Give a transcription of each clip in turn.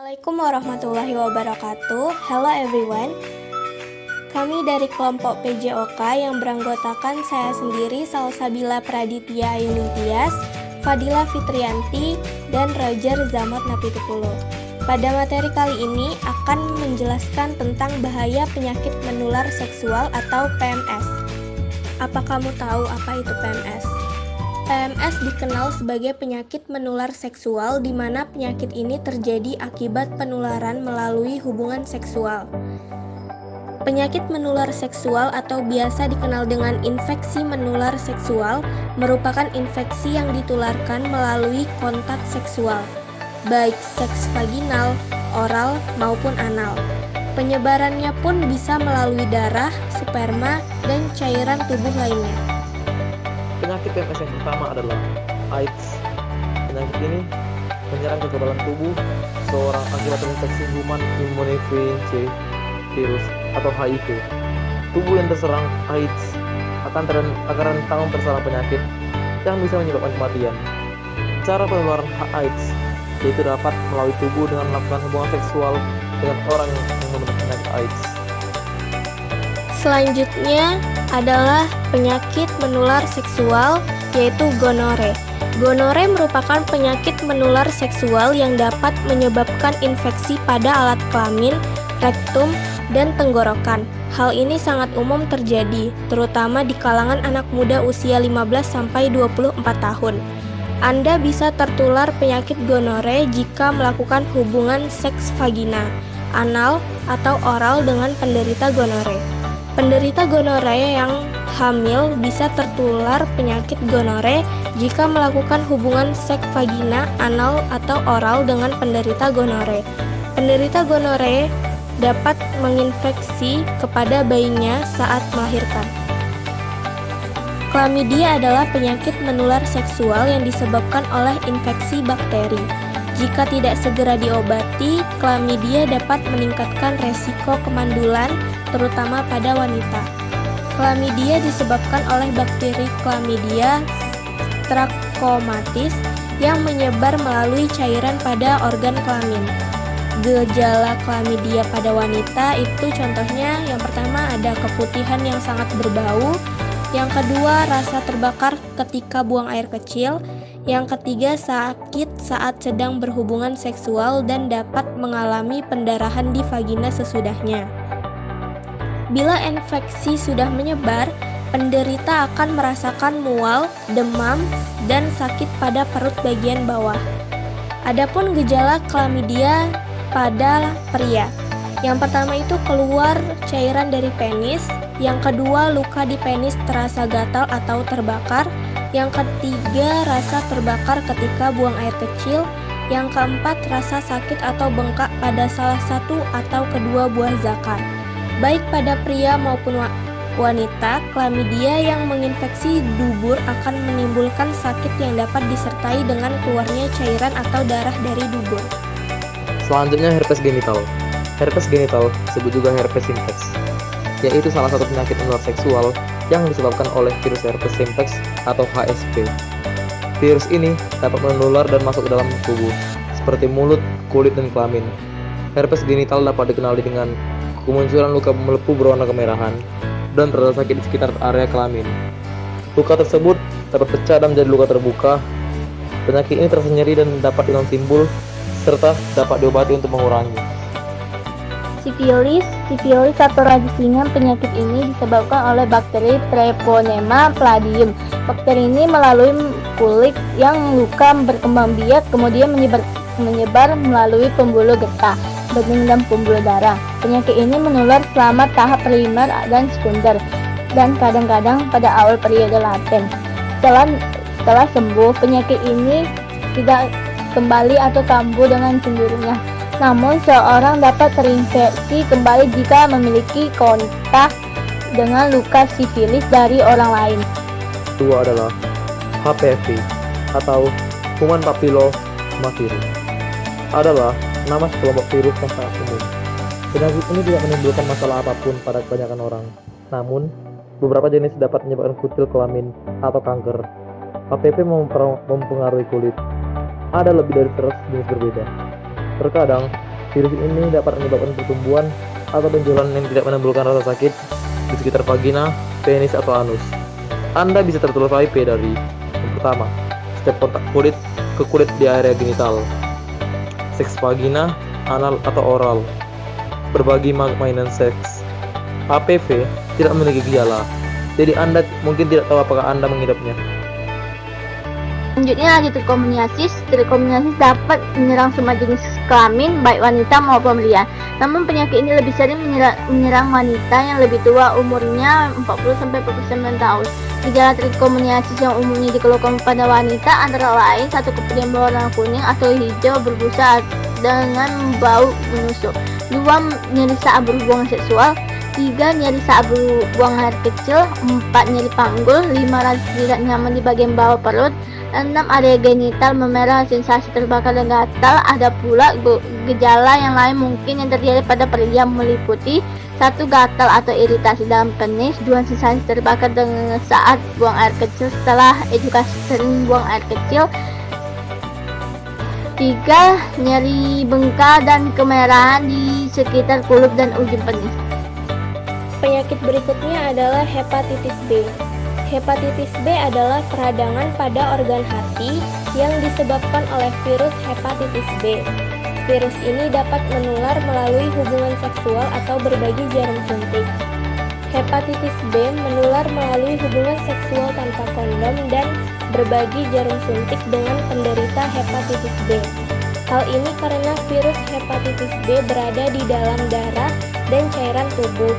Assalamualaikum warahmatullahi wabarakatuh. Hello everyone. Kami dari kelompok PJOK yang beranggotakan saya sendiri, Salsabila Praditya Ayunintias, Fadila Fitrianti, dan Roger Zamot Napitupulo. Pada materi kali ini akan menjelaskan tentang bahaya penyakit menular seksual atau PMS. Apa kamu tahu apa itu PMS? PMS dikenal sebagai penyakit menular seksual di mana penyakit ini terjadi akibat penularan melalui hubungan seksual. Penyakit menular seksual atau biasa dikenal dengan infeksi menular seksual merupakan infeksi yang ditularkan melalui kontak seksual, baik seks vaginal, oral, maupun anal. Penyebarannya pun bisa melalui darah, sperma, dan cairan tubuh lainnya. Penyakit PMS yang pertama adalah AIDS. Penyakit ini menyerang kekebalan tubuh seorang akibat terinfeksi human immunodeficiency virus atau HIV. Tubuh yang terserang AIDS akan rentan terserang penyakit yang bisa menyebabkan kematian. Cara penularan AIDS yaitu dapat melalui tubuh dengan melakukan hubungan seksual dengan orang yang memiliki penyakit AIDS. Selanjutnya adalah penyakit menular seksual, yaitu gonore. Gonore merupakan penyakit menular seksual yang dapat menyebabkan infeksi pada alat kelamin, rektum, dan tenggorokan. Hal ini sangat umum terjadi, terutama di kalangan anak muda usia 15-24 tahun. Anda bisa tertular penyakit gonore jika melakukan hubungan seks vagina, anal, atau oral dengan penderita gonore. Penderita gonore yang hamil bisa tertular penyakit gonore jika melakukan hubungan seks vagina, anal, atau oral dengan penderita gonore. Penderita gonore dapat menginfeksi kepada bayinya saat melahirkan. Klamidia adalah penyakit menular seksual yang disebabkan oleh infeksi bakteri. Jika tidak segera diobati, klamidia dapat meningkatkan resiko kemandulan, terutama pada wanita. Klamidia disebabkan oleh bakteri Chlamydia trachomatis yang menyebar melalui cairan pada organ kelamin. Gejala klamidia pada wanita itu contohnya yang pertama ada keputihan yang sangat berbau, yang kedua rasa terbakar ketika buang air kecil, yang ketiga sakit saat sedang berhubungan seksual dan dapat mengalami pendarahan di vagina sesudahnya. Bila infeksi sudah menyebar, penderita akan merasakan mual, demam, dan sakit pada perut bagian bawah. Adapun gejala klamidia pada pria. Yang pertama itu keluar cairan dari penis, yang kedua luka di penis terasa gatal atau terbakar, yang ketiga rasa terbakar ketika buang air kecil, yang keempat rasa sakit atau bengkak pada salah satu atau kedua buah zakar. Baik pada pria maupun wanita, klamidia yang menginfeksi dubur akan menimbulkan sakit yang dapat disertai dengan keluarnya cairan atau darah dari dubur. Selanjutnya herpes genital. Herpes genital disebut juga herpes simplex, yaitu salah satu penyakit menular seksual yang disebabkan oleh virus herpes simplex atau HSV. Virus ini dapat menular dan masuk ke dalam tubuh, seperti mulut, kulit, dan kelamin. Herpes genital dapat dikenali dengan kemunculan luka melepuh berwarna kemerahan dan terasa sakit di sekitar area kelamin. Luka tersebut dapat pecah dan menjadi luka terbuka. Penyakit ini terasa nyeri dan dapat hilang timbul, serta dapat diobati untuk mengurangi. Sifilis atau radisingan. Penyakit ini disebabkan oleh bakteri Treponema pallidum. Bakteri ini melalui kulit yang luka berkembang biak, kemudian menyebar melalui pembuluh getah, bening, dan pembuluh darah. Penyakit ini menular selama tahap primer dan sekunder, dan kadang-kadang pada awal periode laten. Setelah sembuh, penyakit ini tidak kembali atau kambuh dengan sendirinya. Namun, seorang dapat terinfeksi kembali jika memiliki kontak dengan luka sifilis dari orang lain. Kedua adalah HPV atau Human Papilloma Virus. Adalah nama sekelompok virus yang sangat umum. Penyakit ini tidak menimbulkan masalah apapun pada kebanyakan orang. Namun, beberapa jenis dapat menyebabkan kutil kelamin atau kanker. HPV mempengaruhi kulit. Ada lebih dari 100 jenis berbeda. Terkadang, Virus ini dapat menyebabkan pertumbuhan atau benjolan yang tidak menimbulkan rasa sakit di sekitar vagina, penis, atau anus. Anda bisa tertular HIV dari yang pertama, setiap kontak kulit ke kulit di area genital, seks vagina, anal, atau oral, berbagi mainan seks. HPV tidak memiliki gejala, jadi Anda mungkin tidak tahu apakah Anda mengidapnya. Selanjutnya lanjut trikomonasis. Trikomonasis dapat menyerang semua jenis kelamin, baik wanita maupun pria. Namun penyakit ini lebih sering menyerang wanita yang lebih tua, umurnya 40-49 tahun. Gejala trikomonasis yang umumnya dikeluhkan pada wanita antara lain: 1. Kepedihan berwarna kuning atau hijau berbusa dengan bau menusuk. 2. Nyeri saat berhubungan seksual. 3. Nyeri saat buang air kecil. 4. Nyeri panggul. 5. Rasa tidak nyaman di bagian bawah perut. 6. Area genital memerah, sensasi terbakar dan gatal. Ada pula gejala yang lain mungkin yang terjadi pada pria, meliputi 1. Gatal atau iritasi dalam penis. 2. Sensasi terbakar dengan saat buang air kecil setelah edukasi sering buang air kecil. 3. Nyeri bengkak dan kemerahan di sekitar kulup dan ujung penis. Penyakit berikutnya adalah hepatitis B. Hepatitis B adalah peradangan pada organ hati yang disebabkan oleh virus hepatitis B. Virus ini dapat menular melalui hubungan seksual atau berbagi jarum suntik. Hepatitis B menular melalui hubungan seksual tanpa kondom dan berbagi jarum suntik dengan penderita hepatitis B. Hal ini karena virus hepatitis B berada di dalam darah dan cairan tubuh,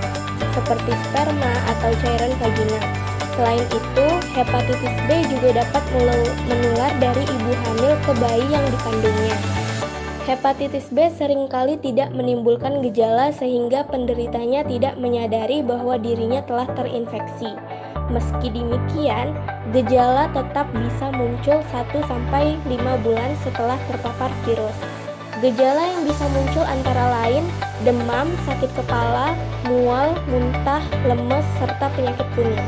seperti sperma atau cairan vagina. Selain itu, hepatitis B juga dapat menular dari ibu hamil ke bayi yang dikandungnya. Hepatitis B seringkali tidak menimbulkan gejala sehingga penderitanya tidak menyadari bahwa dirinya telah terinfeksi. Meski demikian, gejala tetap bisa muncul 1-5 bulan setelah terpapar virus. Gejala yang bisa muncul antara lain demam, sakit kepala, mual, muntah, lemes, serta penyakit kuning.